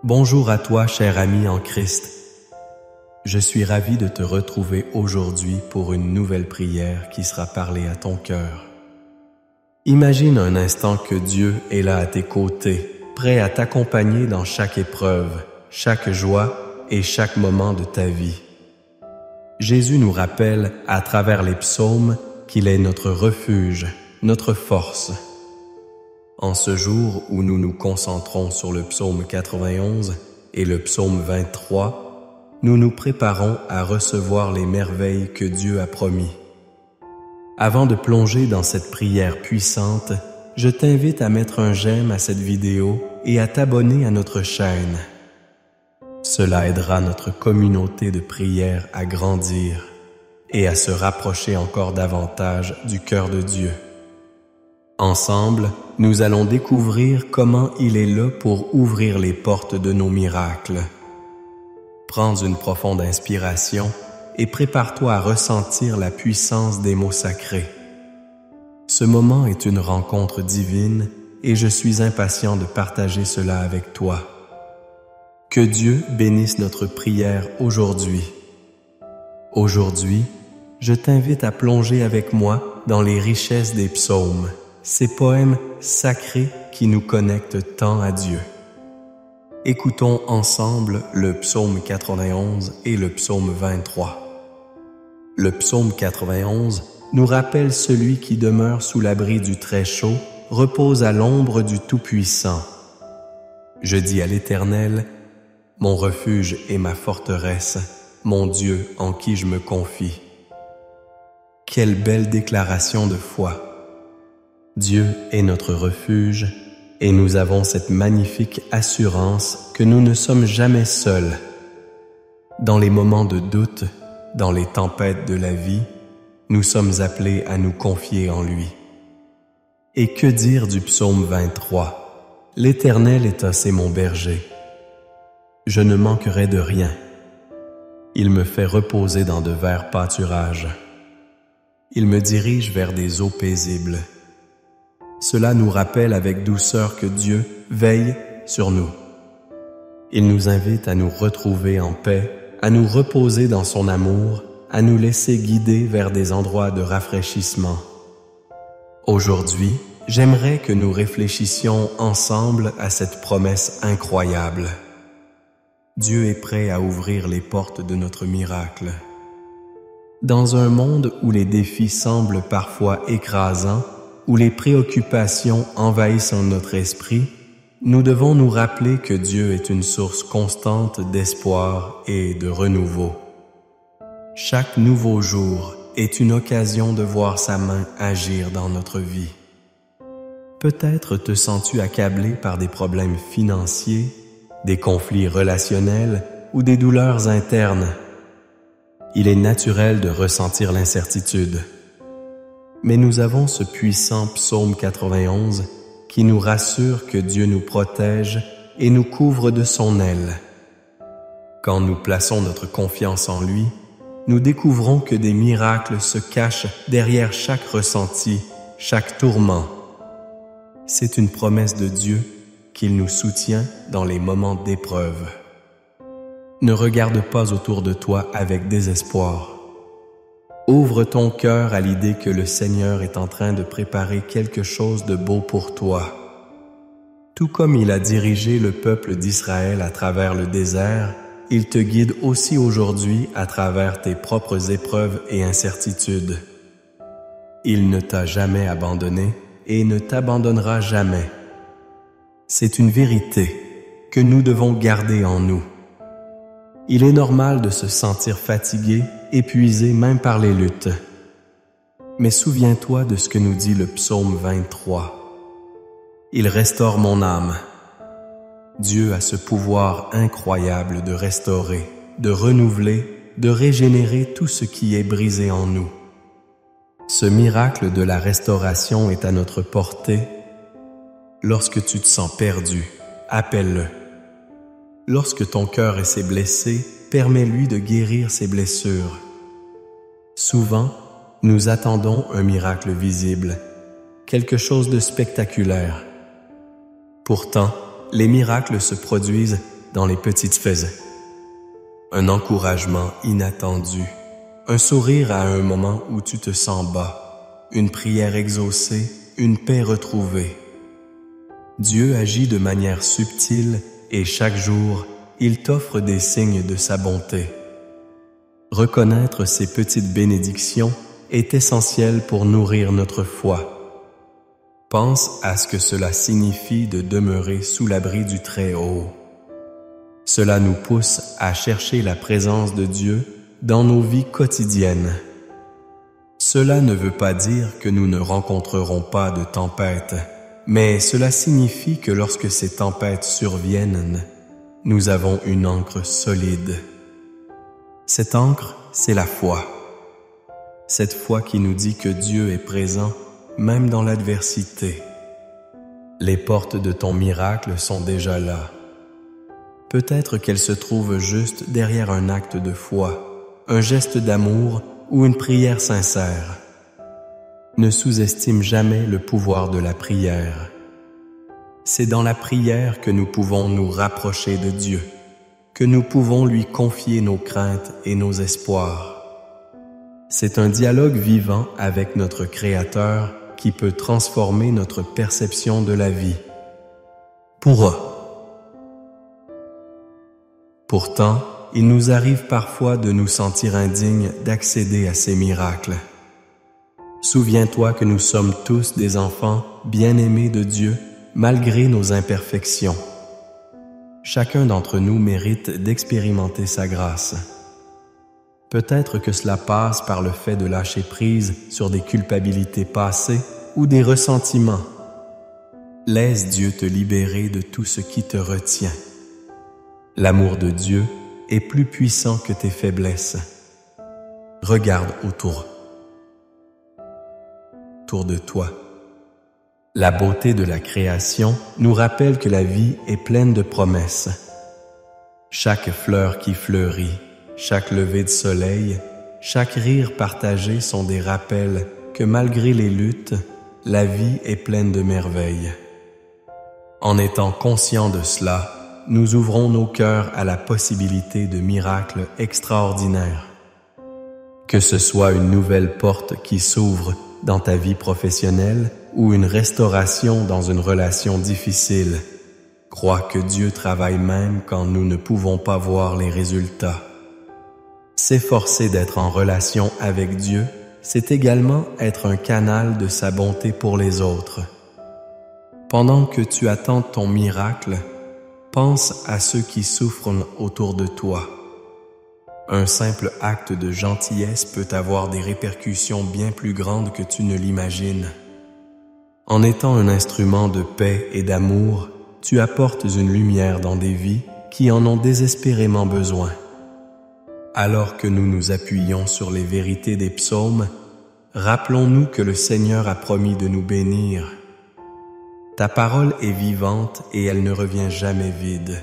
Bonjour à toi, cher ami en Christ. Je suis ravi de te retrouver aujourd'hui pour une nouvelle prière qui sera parlée à ton cœur. Imagine un instant que Dieu est là à tes côtés, prêt à t'accompagner dans chaque épreuve, chaque joie et chaque moment de ta vie. Jésus nous rappelle, à travers les psaumes, qu'il est notre refuge, notre force. En ce jour où nous nous concentrons sur le psaume 91 et le psaume 23, nous nous préparons à recevoir les merveilles que Dieu a promis. Avant de plonger dans cette prière puissante, je t'invite à mettre un j'aime à cette vidéo et à t'abonner à notre chaîne. Cela aidera notre communauté de prière à grandir et à se rapprocher encore davantage du cœur de Dieu. Ensemble, nous allons découvrir comment il est là pour ouvrir les portes de nos miracles. Prends une profonde inspiration et prépare-toi à ressentir la puissance des mots sacrés. Ce moment est une rencontre divine et je suis impatient de partager cela avec toi. Que Dieu bénisse notre prière aujourd'hui. Aujourd'hui, je t'invite à plonger avec moi dans les richesses des psaumes, ces poèmes sacrés qui nous connectent tant à Dieu. Écoutons ensemble le psaume 91 et le psaume 23. Le psaume 91 nous rappelle celui qui demeure sous l'abri du Très-Chaud, repose à l'ombre du Tout-Puissant. Je dis à l'Éternel, mon refuge et ma forteresse, mon Dieu en qui je me confie. Quelle belle déclaration de foi! Dieu est notre refuge et nous avons cette magnifique assurance que nous ne sommes jamais seuls. Dans les moments de doute, dans les tempêtes de la vie, nous sommes appelés à nous confier en lui. Et que dire du psaume 23? L'Éternel est assez mon berger. Je ne manquerai de rien. Il me fait reposer dans de verts pâturages. Il me dirige vers des eaux paisibles. Cela nous rappelle avec douceur que Dieu veille sur nous. Il nous invite à nous retrouver en paix, à nous reposer dans son amour, à nous laisser guider vers des endroits de rafraîchissement. Aujourd'hui, j'aimerais que nous réfléchissions ensemble à cette promesse incroyable. Dieu est prêt à ouvrir les portes de notre miracle. Dans un monde où les défis semblent parfois écrasants, où les préoccupations envahissent notre esprit, nous devons nous rappeler que Dieu est une source constante d'espoir et de renouveau. Chaque nouveau jour est une occasion de voir sa main agir dans notre vie. Peut-être te sens-tu accablé par des problèmes financiers, des conflits relationnels ou des douleurs internes. Il est naturel de ressentir l'incertitude. Mais nous avons ce puissant psaume 91 qui nous rassure que Dieu nous protège et nous couvre de son aile. Quand nous plaçons notre confiance en lui, nous découvrons que des miracles se cachent derrière chaque ressenti, chaque tourment. C'est une promesse de Dieu qu'il nous soutient dans les moments d'épreuve. Ne regarde pas autour de toi avec désespoir. Ouvre ton cœur à l'idée que le Seigneur est en train de préparer quelque chose de beau pour toi. Tout comme il a dirigé le peuple d'Israël à travers le désert, il te guide aussi aujourd'hui à travers tes propres épreuves et incertitudes. Il ne t'a jamais abandonné et ne t'abandonnera jamais. C'est une vérité que nous devons garder en nous. Il est normal de se sentir fatigué, épuisé même par les luttes. Mais souviens-toi de ce que nous dit le psaume 23. Il restaure mon âme. Dieu a ce pouvoir incroyable de restaurer, de renouveler, de régénérer tout ce qui est brisé en nous. Ce miracle de la restauration est à notre portée. Lorsque tu te sens perdu, appelle-le. Lorsque ton cœur est blessé, permets-lui de guérir ses blessures. Souvent, nous attendons un miracle visible, quelque chose de spectaculaire. Pourtant, les miracles se produisent dans les petites faits. Un encouragement inattendu, un sourire à un moment où tu te sens bas, une prière exaucée, une paix retrouvée. Dieu agit de manière subtile et chaque jour, il t'offre des signes de sa bonté. Reconnaître ces petites bénédictions est essentiel pour nourrir notre foi. Pense à ce que cela signifie de demeurer sous l'abri du Très-Haut. Cela nous pousse à chercher la présence de Dieu dans nos vies quotidiennes. Cela ne veut pas dire que nous ne rencontrerons pas de tempêtes, mais cela signifie que lorsque ces tempêtes surviennent, nous avons une ancre solide. Cette ancre, c'est la foi. Cette foi qui nous dit que Dieu est présent, même dans l'adversité. Les portes de ton miracle sont déjà là. Peut-être qu'elles se trouvent juste derrière un acte de foi, un geste d'amour ou une prière sincère. Ne sous-estime jamais le pouvoir de la prière. C'est dans la prière que nous pouvons nous rapprocher de Dieu, que nous pouvons lui confier nos craintes et nos espoirs. C'est un dialogue vivant avec notre Créateur qui peut transformer notre perception de la vie. Pourtant, il nous arrive parfois de nous sentir indignes d'accéder à ces miracles. Souviens-toi que nous sommes tous des enfants bien-aimés de Dieu malgré nos imperfections. Chacun d'entre nous mérite d'expérimenter sa grâce. Peut-être que cela passe par le fait de lâcher prise sur des culpabilités passées ou des ressentiments. Laisse Dieu te libérer de tout ce qui te retient. L'amour de Dieu est plus puissant que tes faiblesses. Regarde autour de toi. La beauté de la création nous rappelle que la vie est pleine de promesses. Chaque fleur qui fleurit, chaque lever de soleil, chaque rire partagé sont des rappels que malgré les luttes, la vie est pleine de merveilles. En étant conscients de cela, nous ouvrons nos cœurs à la possibilité de miracles extraordinaires. Que ce soit une nouvelle porte qui s'ouvre dans ta vie professionnelle ou une restauration dans une relation difficile, crois que Dieu travaille même quand nous ne pouvons pas voir les résultats. S'efforcer d'être en relation avec Dieu, c'est également être un canal de sa bonté pour les autres. Pendant que tu attends ton miracle, pense à ceux qui souffrent autour de toi. Un simple acte de gentillesse peut avoir des répercussions bien plus grandes que tu ne l'imagines. En étant un instrument de paix et d'amour, tu apportes une lumière dans des vies qui en ont désespérément besoin. Alors que nous nous appuyons sur les vérités des psaumes, rappelons-nous que le Seigneur a promis de nous bénir. Ta parole est vivante et elle ne revient jamais vide.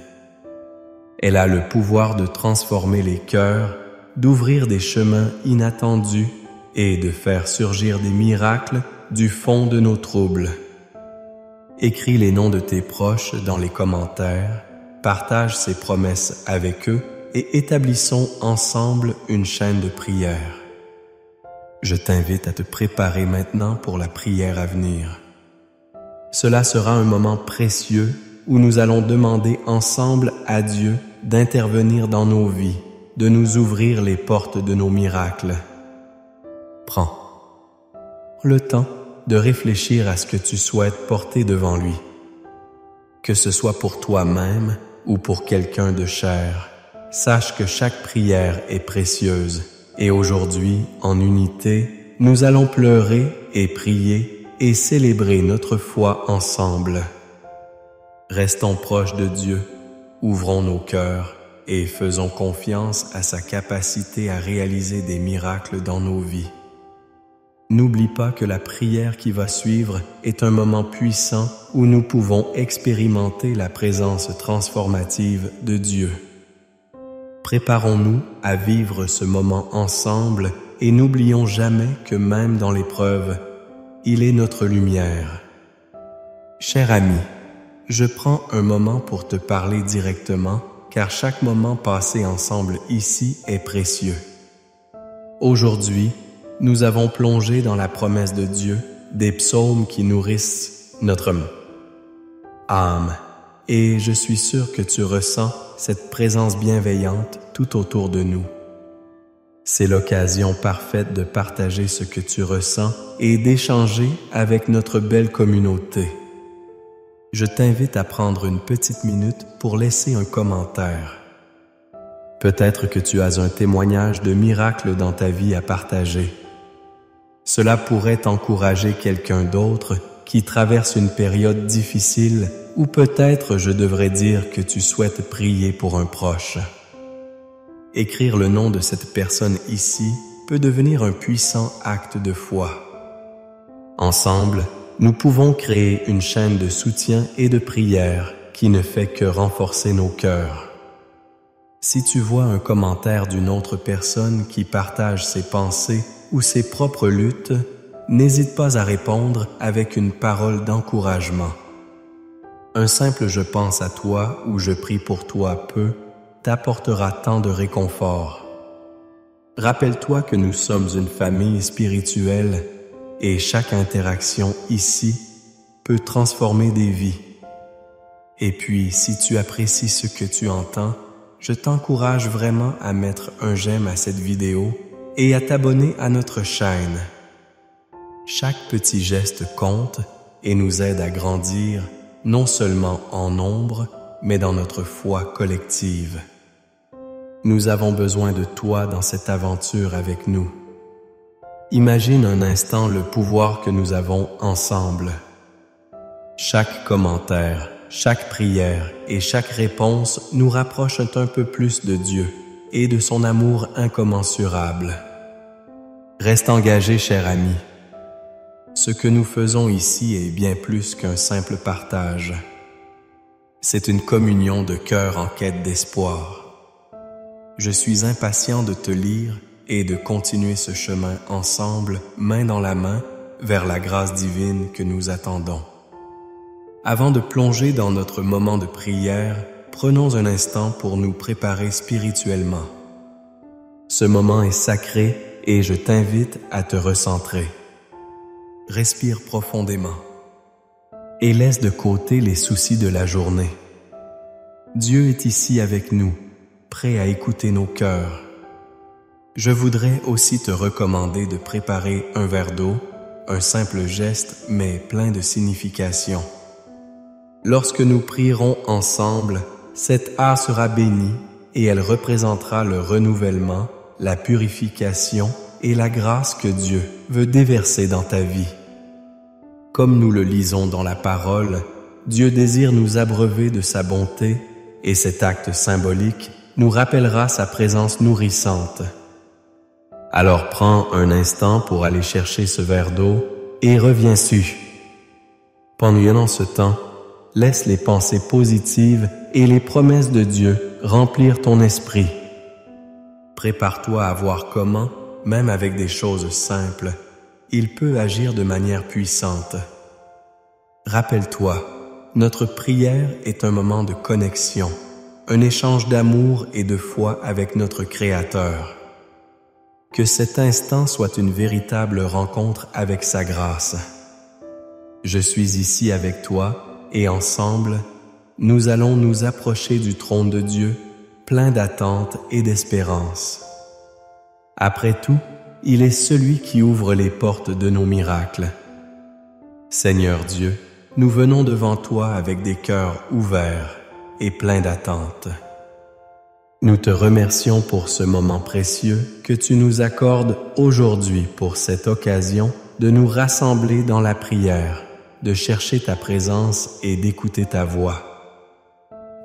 Elle a le pouvoir de transformer les cœurs, d'ouvrir des chemins inattendus et de faire surgir des miracles du fond de nos troubles. Écris les noms de tes proches dans les commentaires, partage ces promesses avec eux et établissons ensemble une chaîne de prière. Je t'invite à te préparer maintenant pour la prière à venir. Cela sera un moment précieux où nous allons demander ensemble à Dieu d'intervenir dans nos vies, de nous ouvrir les portes de nos miracles. Prends le temps de réfléchir à ce que tu souhaites porter devant lui. Que ce soit pour toi-même ou pour quelqu'un de cher, sache que chaque prière est précieuse et aujourd'hui, en unité, nous allons pleurer et prier et célébrer notre foi ensemble. Restons proches de Dieu, ouvrons nos cœurs et faisons confiance à sa capacité à réaliser des miracles dans nos vies. N'oublie pas que la prière qui va suivre est un moment puissant où nous pouvons expérimenter la présence transformative de Dieu. Préparons-nous à vivre ce moment ensemble et n'oublions jamais que même dans l'épreuve, il est notre lumière. Cher ami, je prends un moment pour te parler directement car chaque moment passé ensemble ici est précieux. Aujourd'hui, nous avons plongé dans la promesse de Dieu, des psaumes qui nourrissent notre âme, et je suis sûr que tu ressens cette présence bienveillante tout autour de nous. C'est l'occasion parfaite de partager ce que tu ressens et d'échanger avec notre belle communauté. Je t'invite à prendre une petite minute pour laisser un commentaire. Peut-être que tu as un témoignage de miracle dans ta vie à partager. Cela pourrait encourager quelqu'un d'autre qui traverse une période difficile, ou peut-être je devrais dire que tu souhaites prier pour un proche. Écrire le nom de cette personne ici peut devenir un puissant acte de foi. Ensemble, nous pouvons créer une chaîne de soutien et de prière qui ne fait que renforcer nos cœurs. Si tu vois un commentaire d'une autre personne qui partage ses pensées ou ses propres luttes, n'hésite pas à répondre avec une parole d'encouragement. Un simple « je pense à toi » ou « je prie pour toi » t'apportera tant de réconfort. Rappelle-toi que nous sommes une famille spirituelle et chaque interaction ici peut transformer des vies. Et puis, si tu apprécies ce que tu entends, je t'encourage vraiment à mettre un j'aime à cette vidéo et à t'abonner à notre chaîne. Chaque petit geste compte et nous aide à grandir, non seulement en nombre, mais dans notre foi collective. Nous avons besoin de toi dans cette aventure avec nous. Imagine un instant le pouvoir que nous avons ensemble. Chaque commentaire, chaque prière et chaque réponse nous rapproche un peu plus de Dieu et de son amour incommensurable. Reste engagé, cher ami. Ce que nous faisons ici est bien plus qu'un simple partage. C'est une communion de cœur en quête d'espoir. Je suis impatient de te lire et de continuer ce chemin ensemble, main dans la main, vers la grâce divine que nous attendons. Avant de plonger dans notre moment de prière, prenons un instant pour nous préparer spirituellement. Ce moment est sacré et je t'invite à te recentrer. Respire profondément et laisse de côté les soucis de la journée. Dieu est ici avec nous, prêt à écouter nos cœurs. Je voudrais aussi te recommander de préparer un verre d'eau, un simple geste mais plein de signification. Lorsque nous prierons ensemble, cette eau sera bénie et elle représentera le renouvellement, la purification et la grâce que Dieu veut déverser dans ta vie. Comme nous le lisons dans la parole, Dieu désire nous abreuver de sa bonté et cet acte symbolique nous rappellera sa présence nourrissante. Alors prends un instant pour aller chercher ce verre d'eau et reviens su. Pendant ce temps, laisse les pensées positives et les promesses de Dieu remplir ton esprit. Prépare-toi à voir comment, même avec des choses simples, il peut agir de manière puissante. Rappelle-toi, notre prière est un moment de connexion, un échange d'amour et de foi avec notre Créateur. Que cet instant soit une véritable rencontre avec sa grâce. Je suis ici avec toi et ensemble, nous allons nous approcher du trône de Dieu, plein d'attente et d'espérance. Après tout, il est celui qui ouvre les portes de nos miracles. Seigneur Dieu, nous venons devant toi avec des cœurs ouverts et pleins d'attente. Nous te remercions pour ce moment précieux que tu nous accordes aujourd'hui pour cette occasion de nous rassembler dans la prière, de chercher ta présence et d'écouter ta voix.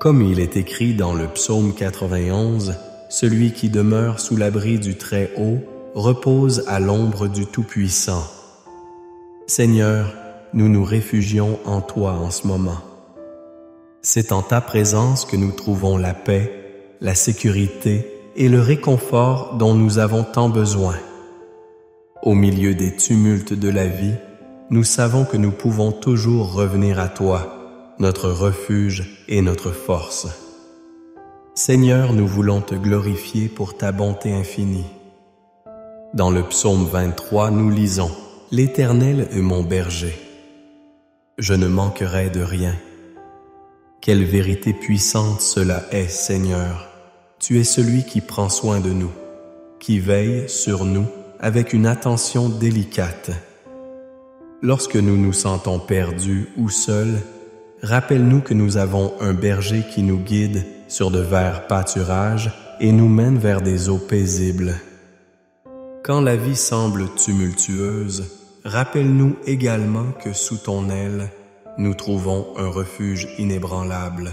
Comme il est écrit dans le psaume 91, « Celui qui demeure sous l'abri du Très-Haut repose à l'ombre du Tout-Puissant. » Seigneur, nous nous réfugions en toi en ce moment. C'est en ta présence que nous trouvons la paix, la sécurité et le réconfort dont nous avons tant besoin. Au milieu des tumultes de la vie, nous savons que nous pouvons toujours revenir à toi, notre refuge et notre force. Seigneur, nous voulons te glorifier pour ta bonté infinie. Dans le psaume 23, nous lisons « L'Éternel est mon berger. Je ne manquerai de rien. » Quelle vérité puissante cela est, Seigneur. Tu es celui qui prend soin de nous, qui veille sur nous avec une attention délicate. Lorsque nous nous sentons perdus ou seuls, rappelle-nous que nous avons un berger qui nous guide sur de verts pâturages et nous mène vers des eaux paisibles. Quand la vie semble tumultueuse, rappelle-nous également que sous ton aile, nous trouvons un refuge inébranlable.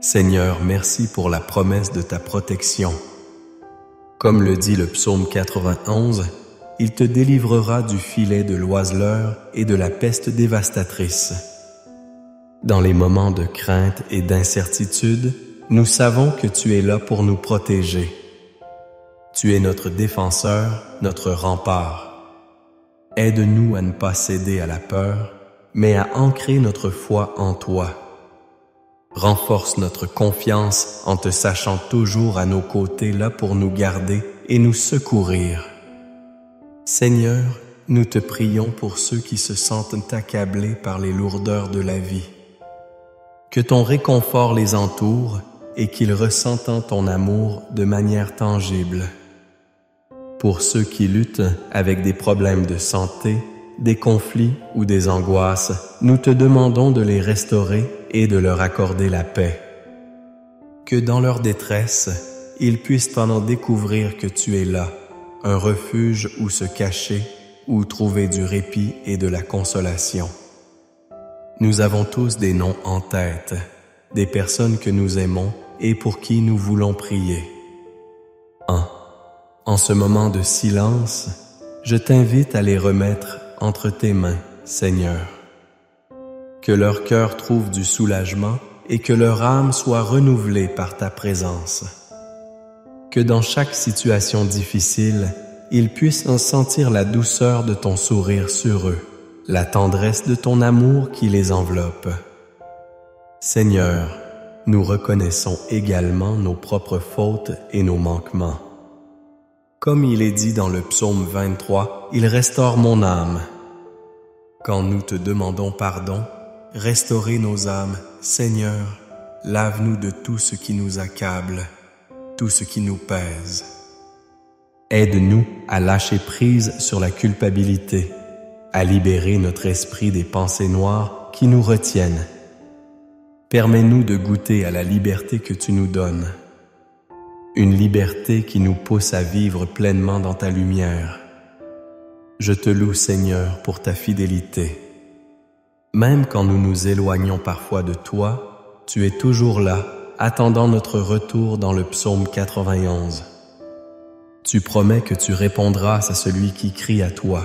Seigneur, merci pour la promesse de ta protection. Comme le dit le psaume 91, il te délivrera du filet de l'oiseleur et de la peste dévastatrice. Dans les moments de crainte et d'incertitude, nous savons que tu es là pour nous protéger. Tu es notre défenseur, notre rempart. Aide-nous à ne pas céder à la peur, mais à ancrer notre foi en toi. Renforce notre confiance en te sachant toujours à nos côtés là pour nous garder et nous secourir. Seigneur, nous te prions pour ceux qui se sentent accablés par les lourdeurs de la vie. Que ton réconfort les entoure et qu'ils ressentent ton amour de manière tangible. Pour ceux qui luttent avec des problèmes de santé, des conflits ou des angoisses, nous te demandons de les restaurer et de leur accorder la paix. Que dans leur détresse, ils puissent en découvrir que tu es là, un refuge où se cacher, où trouver du répit et de la consolation. Nous avons tous des noms en tête, des personnes que nous aimons et pour qui nous voulons prier. En ce moment de silence, je t'invite à les remettre entre tes mains, Seigneur. Que leur cœur trouve du soulagement et que leur âme soit renouvelée par ta présence. Que dans chaque situation difficile, ils puissent en sentir la douceur de ton sourire sur eux, la tendresse de ton amour qui les enveloppe. Seigneur, nous reconnaissons également nos propres fautes et nos manquements. Comme il est dit dans le psaume 23, « Il restaure mon âme ». Quand nous te demandons pardon, restaurer nos âmes, Seigneur, lave-nous de tout ce qui nous accable, tout ce qui nous pèse. Aide-nous à lâcher prise sur la culpabilité, à libérer notre esprit des pensées noires qui nous retiennent. Permets-nous de goûter à la liberté que tu nous donnes, une liberté qui nous pousse à vivre pleinement dans ta lumière. Je te loue, Seigneur, pour ta fidélité. Même quand nous nous éloignons parfois de toi, tu es toujours là, attendant notre retour dans le psaume 91. Tu promets que tu répondras à celui qui crie à toi.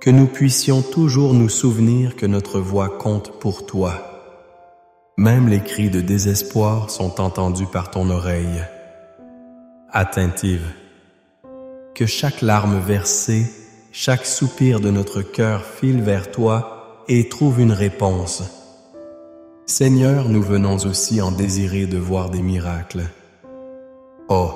Que nous puissions toujours nous souvenir que notre voix compte pour toi. Même les cris de désespoir sont entendus par ton oreille attentive. Que chaque larme versée, chaque soupir de notre cœur file vers toi et trouve une réponse. Seigneur, nous venons aussi en désirer de voir des miracles. Oh!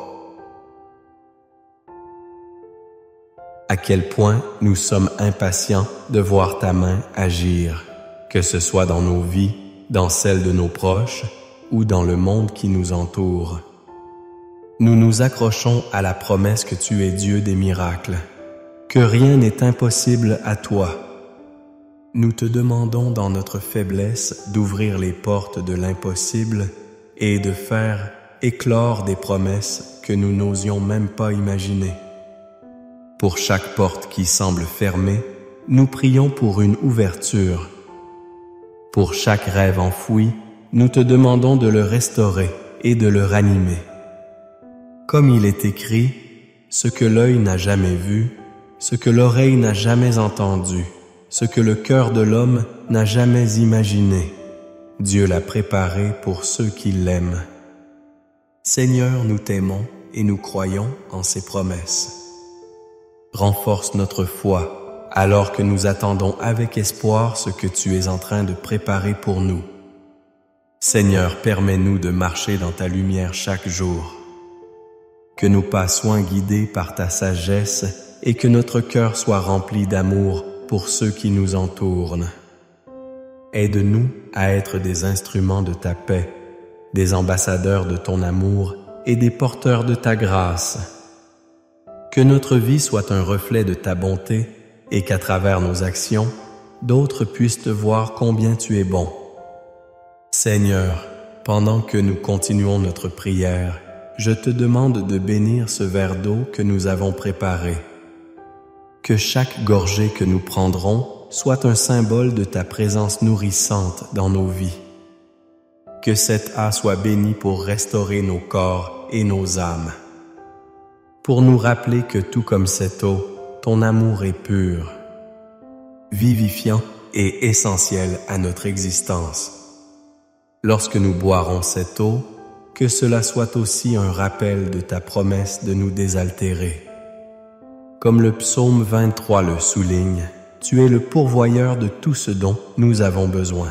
À quel point nous sommes impatients de voir ta main agir, que ce soit dans nos vies, dans celles de nos proches ou dans le monde qui nous entoure. Nous nous accrochons à la promesse que tu es Dieu des miracles, que rien n'est impossible à toi. Nous te demandons dans notre faiblesse d'ouvrir les portes de l'impossible et de faire éclore des promesses que nous n'osions même pas imaginer. Pour chaque porte qui semble fermée, nous prions pour une ouverture. Pour chaque rêve enfoui, nous te demandons de le restaurer et de le ranimer. Comme il est écrit, ce que l'œil n'a jamais vu, ce que l'oreille n'a jamais entendu, ce que le cœur de l'homme n'a jamais imaginé, Dieu l'a préparé pour ceux qui l'aiment. Seigneur, nous t'aimons et nous croyons en ses promesses. Renforce notre foi alors que nous attendons avec espoir ce que tu es en train de préparer pour nous. Seigneur, permets-nous de marcher dans ta lumière chaque jour. Que nos pas soient guidés par ta sagesse et que notre cœur soit rempli d'amour pour ceux qui nous entourent. Aide-nous à être des instruments de ta paix, des ambassadeurs de ton amour et des porteurs de ta grâce. Que notre vie soit un reflet de ta bonté et qu'à travers nos actions, d'autres puissent te voir combien tu es bon. Seigneur, pendant que nous continuons notre prière, je te demande de bénir ce verre d'eau que nous avons préparé. Que chaque gorgée que nous prendrons soit un symbole de ta présence nourrissante dans nos vies. Que cette eau soit bénie pour restaurer nos corps et nos âmes. Pour nous rappeler que tout comme cette eau, ton amour est pur, vivifiant et essentiel à notre existence. Lorsque nous boirons cette eau, que cela soit aussi un rappel de ta promesse de nous désaltérer. Comme le psaume 23 le souligne, tu es le pourvoyeur de tout ce dont nous avons besoin.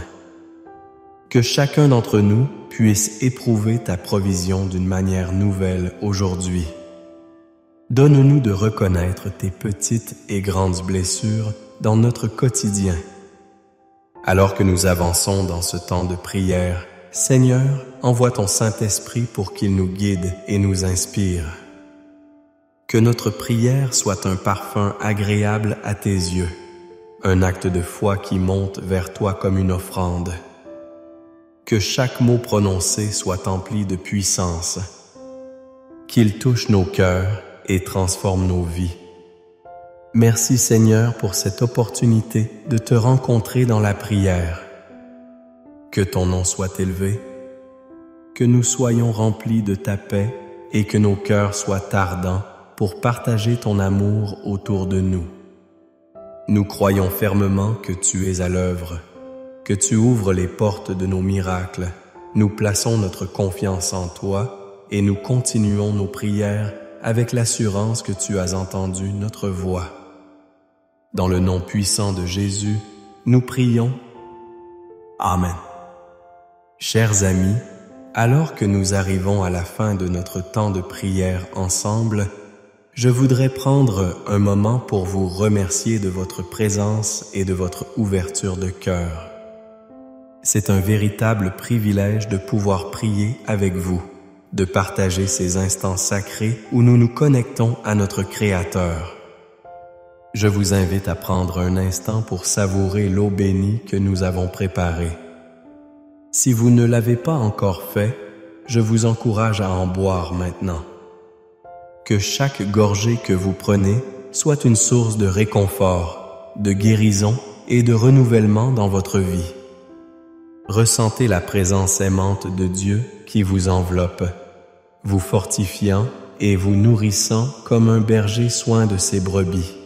Que chacun d'entre nous puisse éprouver ta provision d'une manière nouvelle aujourd'hui. Donne-nous de reconnaître tes petites et grandes blessures dans notre quotidien. Alors que nous avançons dans ce temps de prière, Seigneur, envoie ton Saint-Esprit pour qu'il nous guide et nous inspire. Que notre prière soit un parfum agréable à tes yeux, un acte de foi qui monte vers toi comme une offrande. Que chaque mot prononcé soit empli de puissance, qu'il touche nos cœurs et transforme nos vies. Merci Seigneur pour cette opportunité de te rencontrer dans la prière. Que ton nom soit élevé, que nous soyons remplis de ta paix et que nos cœurs soient ardents pour partager ton amour autour de nous. Nous croyons fermement que tu es à l'œuvre, que tu ouvres les portes de nos miracles. Nous plaçons notre confiance en toi et nous continuons nos prières avec l'assurance que tu as entendu notre voix. Dans le nom puissant de Jésus, nous prions. Amen. Chers amis, alors que nous arrivons à la fin de notre temps de prière ensemble, je voudrais prendre un moment pour vous remercier de votre présence et de votre ouverture de cœur. C'est un véritable privilège de pouvoir prier avec vous, de partager ces instants sacrés où nous nous connectons à notre Créateur. Je vous invite à prendre un instant pour savourer l'eau bénie que nous avons préparée. Si vous ne l'avez pas encore fait, je vous encourage à en boire maintenant. Que chaque gorgée que vous prenez soit une source de réconfort, de guérison et de renouvellement dans votre vie. Ressentez la présence aimante de Dieu qui vous enveloppe, vous fortifiant et vous nourrissant comme un berger soin de ses brebis.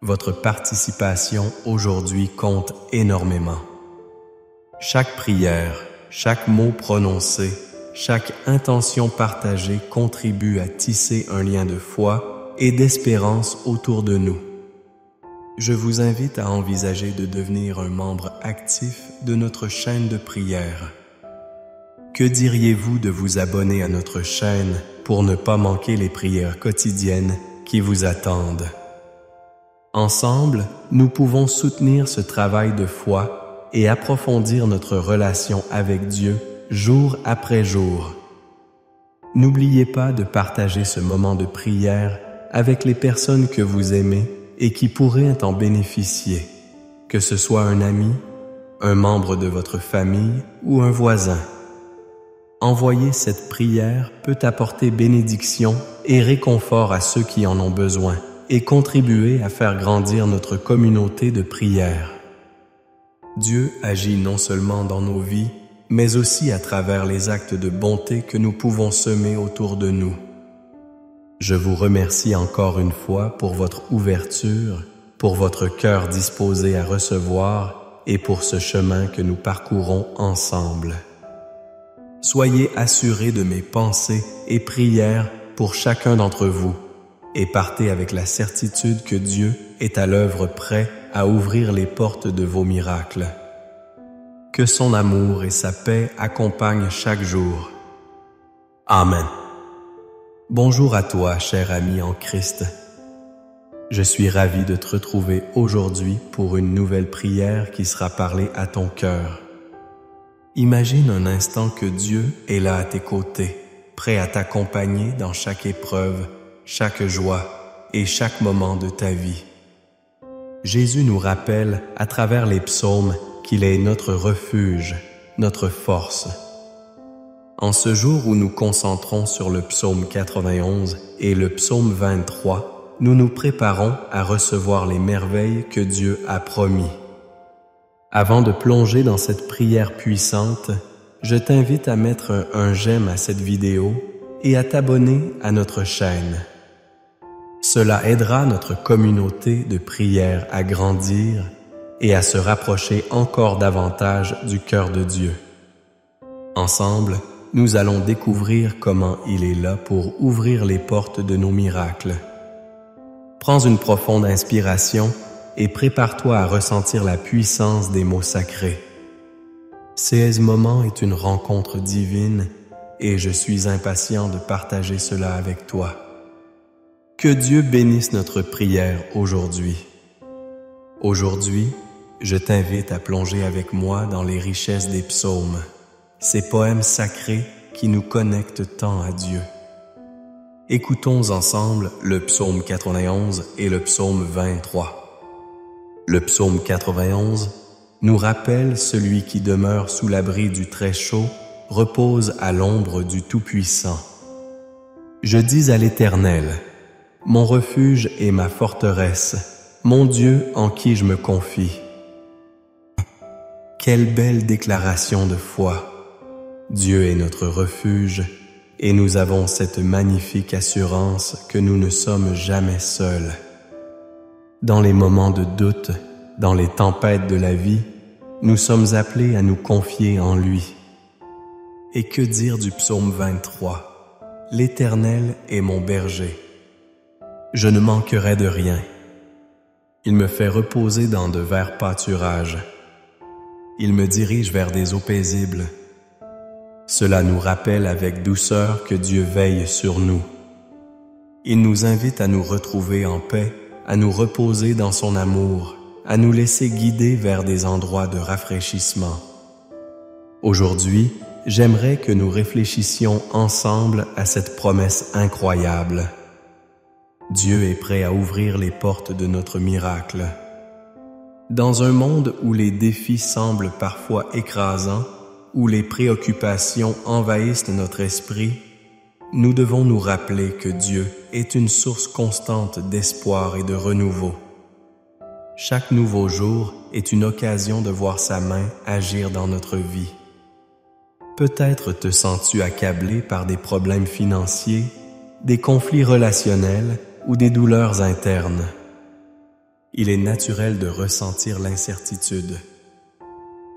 Votre participation aujourd'hui compte énormément. Chaque prière, chaque mot prononcé, chaque intention partagée contribue à tisser un lien de foi et d'espérance autour de nous. Je vous invite à envisager de devenir un membre actif de notre chaîne de prière. Que diriez-vous de vous abonner à notre chaîne pour ne pas manquer les prières quotidiennes qui vous attendent? Ensemble, nous pouvons soutenir ce travail de foi et approfondir notre relation avec Dieu jour après jour. N'oubliez pas de partager ce moment de prière avec les personnes que vous aimez et qui pourraient en bénéficier, que ce soit un ami, un membre de votre famille ou un voisin. Envoyer cette prière peut apporter bénédiction et réconfort à ceux qui en ont besoin et contribuer à faire grandir notre communauté de prière. Dieu agit non seulement dans nos vies, mais aussi à travers les actes de bonté que nous pouvons semer autour de nous. Je vous remercie encore une fois pour votre ouverture, pour votre cœur disposé à recevoir et pour ce chemin que nous parcourons ensemble. Soyez assurés de mes pensées et prières pour chacun d'entre vous et partez avec la certitude que Dieu est à l'œuvre prêt à ouvrir les portes de vos miracles. que son amour et sa paix accompagnent chaque jour. Amen. Bonjour à toi, cher ami en Christ. Je suis ravi de te retrouver aujourd'hui pour une nouvelle prière qui sera parlée à ton cœur. Imagine un instant que Dieu est là à tes côtés, prêt à t'accompagner dans chaque épreuve, chaque joie et chaque moment de ta vie. Jésus nous rappelle à travers les psaumes qu'il est notre refuge, notre force. En ce jour où nous concentrons sur le psaume 91 et le psaume 23, nous nous préparons à recevoir les merveilles que Dieu a promis. Avant de plonger dans cette prière puissante, je t'invite à mettre un j'aime à cette vidéo et à t'abonner à notre chaîne. Cela aidera notre communauté de prière à grandir et à se rapprocher encore davantage du cœur de Dieu. Ensemble, nous allons découvrir comment il est là pour ouvrir les portes de nos miracles. Prends une profonde inspiration et prépare-toi à ressentir la puissance des mots sacrés. Ce moment est une rencontre divine et je suis impatient de partager cela avec toi. Que Dieu bénisse notre prière aujourd'hui. Aujourd'hui, je t'invite à plonger avec moi dans les richesses des psaumes, ces poèmes sacrés qui nous connectent tant à Dieu. Écoutons ensemble le psaume 91 et le psaume 23. Le psaume 91 nous rappelle celui qui demeure sous l'abri du Très-Chaud, repose à l'ombre du Tout-Puissant. Je dis à l'Éternel, mon refuge et ma forteresse, mon Dieu en qui je me confie. Quelle belle déclaration de foi! Dieu est notre refuge et nous avons cette magnifique assurance que nous ne sommes jamais seuls. Dans les moments de doute, dans les tempêtes de la vie, nous sommes appelés à nous confier en lui. Et que dire du psaume 23? L'Éternel est mon berger. Je ne manquerai de rien. Il me fait reposer dans de verts pâturages. Il me dirige vers des eaux paisibles. Cela nous rappelle avec douceur que Dieu veille sur nous. Il nous invite à nous retrouver en paix, à nous reposer dans son amour, à nous laisser guider vers des endroits de rafraîchissement. Aujourd'hui, j'aimerais que nous réfléchissions ensemble à cette promesse incroyable. Dieu est prêt à ouvrir les portes de notre miracle. Dans un monde où les défis semblent parfois écrasants, où les préoccupations envahissent notre esprit, nous devons nous rappeler que Dieu est une source constante d'espoir et de renouveau. Chaque nouveau jour est une occasion de voir sa main agir dans notre vie. Peut-être te sens-tu accablé par des problèmes financiers, des conflits relationnels ou des douleurs internes. Il est naturel de ressentir l'incertitude.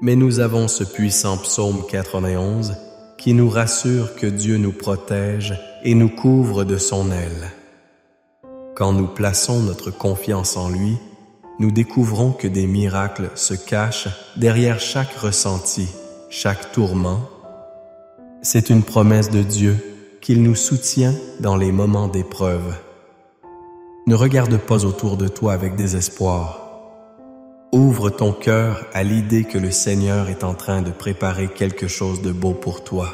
Mais nous avons ce puissant psaume 91 qui nous rassure que Dieu nous protège et nous couvre de son aile. Quand nous plaçons notre confiance en lui, nous découvrons que des miracles se cachent derrière chaque ressenti, chaque tourment. C'est une promesse de Dieu qu'il nous soutient dans les moments d'épreuve. Ne regarde pas autour de toi avec désespoir. Ouvre ton cœur à l'idée que le Seigneur est en train de préparer quelque chose de beau pour toi.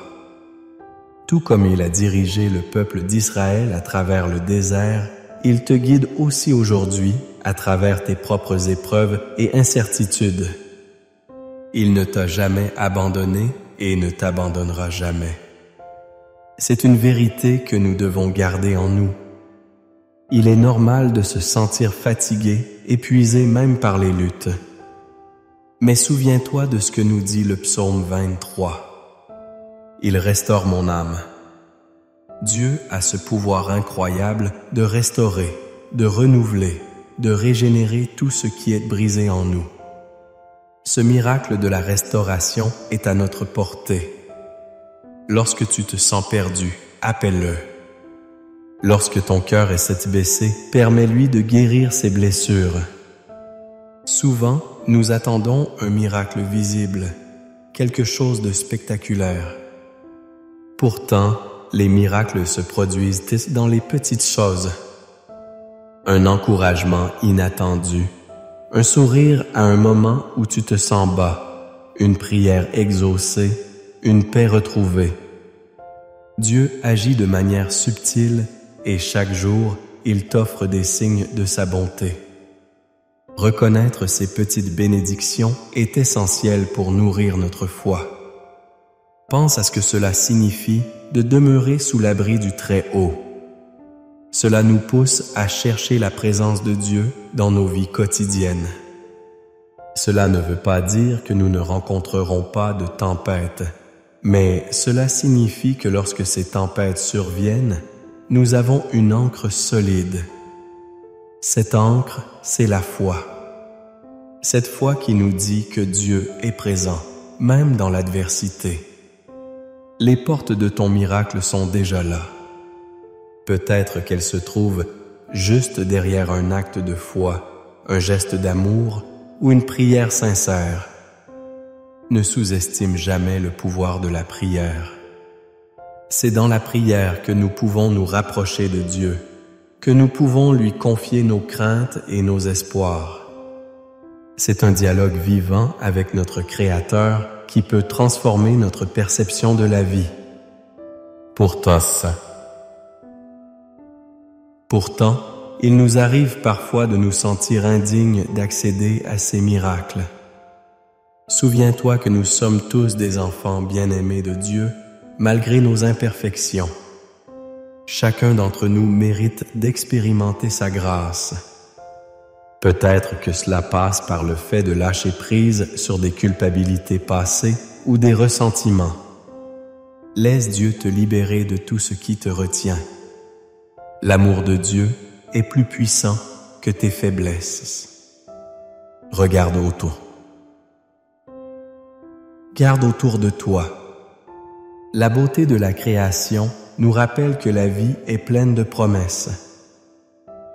Tout comme il a dirigé le peuple d'Israël à travers le désert, il te guide aussi aujourd'hui à travers tes propres épreuves et incertitudes. Il ne t'a jamais abandonné et ne t'abandonnera jamais. C'est une vérité que nous devons garder en nous. Il est normal de se sentir fatigué, épuisé même par les luttes. Mais souviens-toi de ce que nous dit le psaume 23. Il restaure mon âme. Dieu a ce pouvoir incroyable de restaurer, de renouveler, de régénérer tout ce qui est brisé en nous. Ce miracle de la restauration est à notre portée. Lorsque tu te sens perdu, appelle-le. Lorsque ton cœur est baissé, permets-lui de guérir ses blessures. Souvent, nous attendons un miracle visible, quelque chose de spectaculaire. Pourtant, les miracles se produisent dans les petites choses. Un encouragement inattendu, un sourire à un moment où tu te sens bas, une prière exaucée, une paix retrouvée. Dieu agit de manière subtile et chaque jour, il t'offre des signes de sa bonté. Reconnaître ces petites bénédictions est essentiel pour nourrir notre foi. Pense à ce que cela signifie de demeurer sous l'abri du Très-Haut. Cela nous pousse à chercher la présence de Dieu dans nos vies quotidiennes. Cela ne veut pas dire que nous ne rencontrerons pas de tempêtes, mais cela signifie que lorsque ces tempêtes surviennent, nous avons une ancre solide. Cette ancre, c'est la foi. Cette foi qui nous dit que Dieu est présent, même dans l'adversité. Les portes de ton miracle sont déjà là. Peut-être qu'elles se trouvent juste derrière un acte de foi, un geste d'amour ou une prière sincère. Ne sous-estime jamais le pouvoir de la prière. C'est dans la prière que nous pouvons nous rapprocher de Dieu, que nous pouvons lui confier nos craintes et nos espoirs. C'est un dialogue vivant avec notre Créateur qui peut transformer notre perception de la vie. Pourtant, il nous arrive parfois de nous sentir indignes d'accéder à ces miracles. Souviens-toi que nous sommes tous des enfants bien-aimés de Dieu, malgré nos imperfections. Chacun d'entre nous mérite d'expérimenter sa grâce. Peut-être que cela passe par le fait de lâcher prise sur des culpabilités passées ou des ressentiments. Laisse Dieu te libérer de tout ce qui te retient. L'amour de Dieu est plus puissant que tes faiblesses. Regarde autour. Garde autour de toi. La beauté de la création nous rappelle que la vie est pleine de promesses.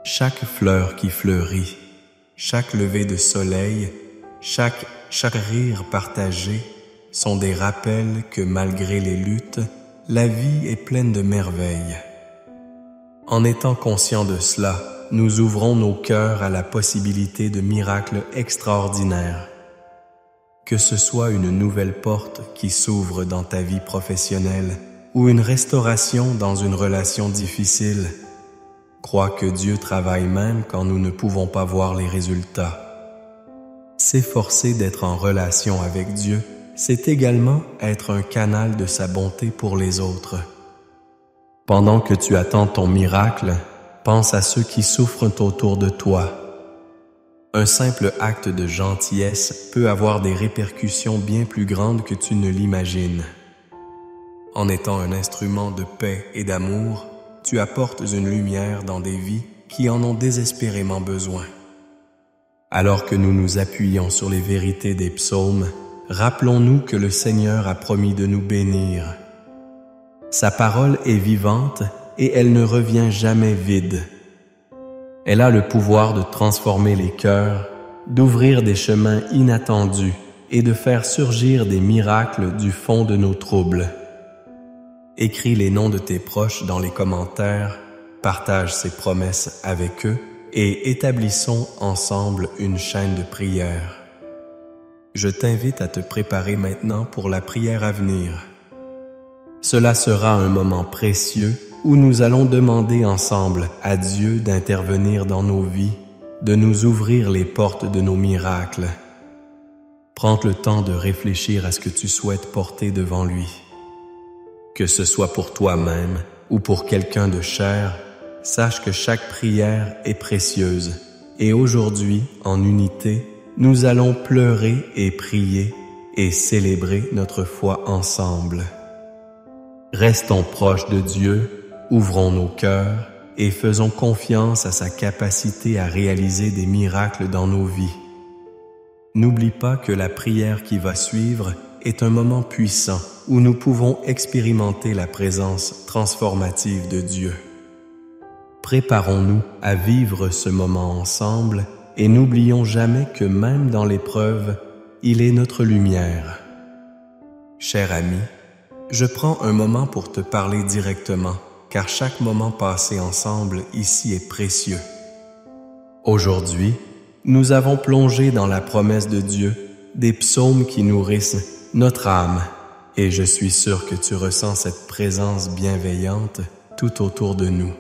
Chaque fleur qui fleurit, chaque lever de soleil, chaque rire partagé sont des rappels que malgré les luttes, la vie est pleine de merveilles. En étant conscients de cela, nous ouvrons nos cœurs à la possibilité de miracles extraordinaires. Que ce soit une nouvelle porte qui s'ouvre dans ta vie professionnelle ou une restauration dans une relation difficile, crois que Dieu travaille même quand nous ne pouvons pas voir les résultats. S'efforcer d'être en relation avec Dieu, c'est également être un canal de sa bonté pour les autres. Pendant que tu attends ton miracle, pense à ceux qui souffrent autour de toi. Un simple acte de gentillesse peut avoir des répercussions bien plus grandes que tu ne l'imagines. En étant un instrument de paix et d'amour, tu apportes une lumière dans des vies qui en ont désespérément besoin. Alors que nous nous appuyons sur les vérités des psaumes, rappelons-nous que le Seigneur a promis de nous bénir. Sa parole est vivante et elle ne revient jamais vide. Elle a le pouvoir de transformer les cœurs, d'ouvrir des chemins inattendus et de faire surgir des miracles du fond de nos troubles. Écris les noms de tes proches dans les commentaires, partage ces promesses avec eux et établissons ensemble une chaîne de prière. Je t'invite à te préparer maintenant pour la prière à venir. Cela sera un moment précieux où nous allons demander ensemble à Dieu d'intervenir dans nos vies, de nous ouvrir les portes de nos miracles. Prends le temps de réfléchir à ce que tu souhaites porter devant lui. Que ce soit pour toi-même ou pour quelqu'un de cher, sache que chaque prière est précieuse et aujourd'hui, en unité, nous allons pleurer et prier et célébrer notre foi ensemble. Restons proches de Dieu, ouvrons nos cœurs et faisons confiance à sa capacité à réaliser des miracles dans nos vies. N'oublie pas que la prière qui va suivre est un moment puissant où nous pouvons expérimenter la présence transformative de Dieu. Préparons-nous à vivre ce moment ensemble et n'oublions jamais que même dans l'épreuve, il est notre lumière. Cher ami, je prends un moment pour te parler directement, car chaque moment passé ensemble ici est précieux. Aujourd'hui, nous avons plongé dans la promesse de Dieu, des psaumes qui nourrissent notre âme, et je suis sûr que tu ressens cette présence bienveillante tout autour de nous.